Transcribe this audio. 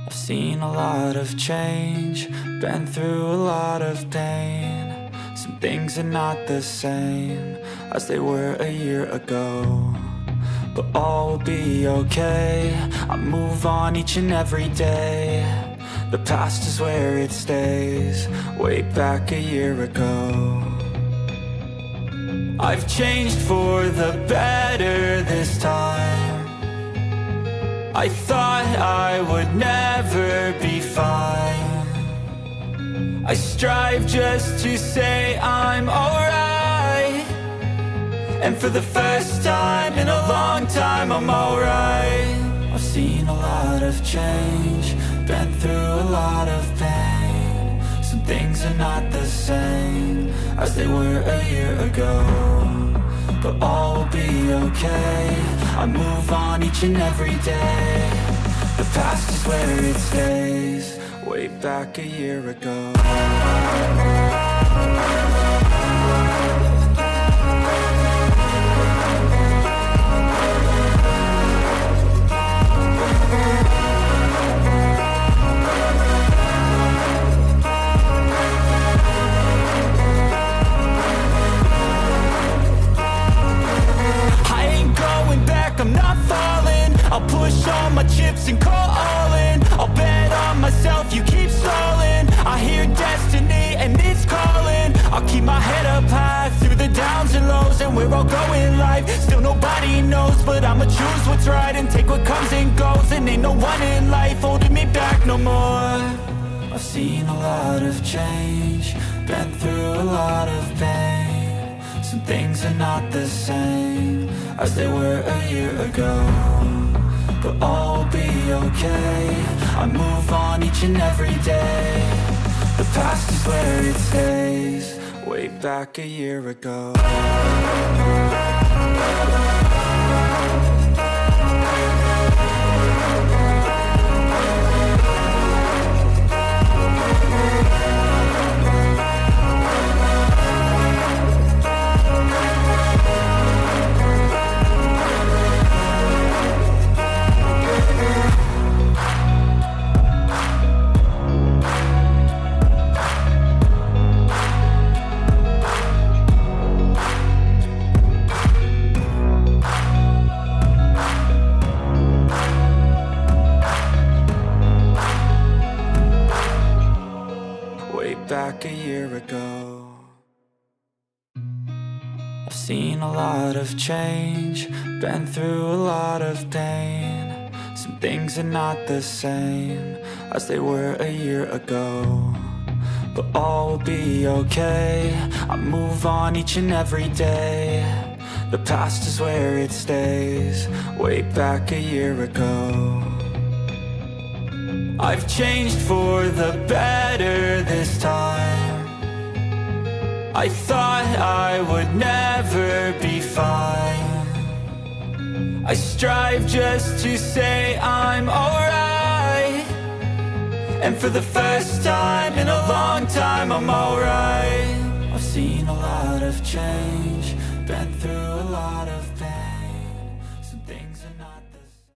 I've seen a lot of change, been through a lot of pain. Some things are not the same as they were a year ago, but all will be okay. I move on each and every day. The past is where it stays, way back a year ago. I've changed for the better this time. I thought I would never be fine. I strive just to say I'm alright, and for the first time in a long time I'm alright. I've seen a lot of change, been through a lot of pain. Some things are not the same as they were a year ago, but all will be okay. I move on each and every day. The past is where it stays, way back a year ago. I'm not falling, I'll push all my chips and call all in. I'll bet on myself, you keep stalling. I hear destiny and it's calling. I'll keep my head up high through the downs and lows, and we're all going live. Still nobody knows, but I'ma choose what's right and take what comes and goes. And ain't no one in life holding me back no more. I've seen a lot of change, been through a lot of pain. Some things are not the same as they were a year ago, but all will be okay. I move on each and every day. The past is where it stays, way back a year ago. Back a year ago. I've seen a lot of change, been through a lot of pain. Some things are not the same as they were a year ago, but all will be okay. I move on each and every day. The past is where it stays, way back a year ago. I've changed for the better this time. I thought I would never be fine. I strive just to say I'm alright, and for the first time in a long time I'm alright. I've seen a lot of change, been through a lot of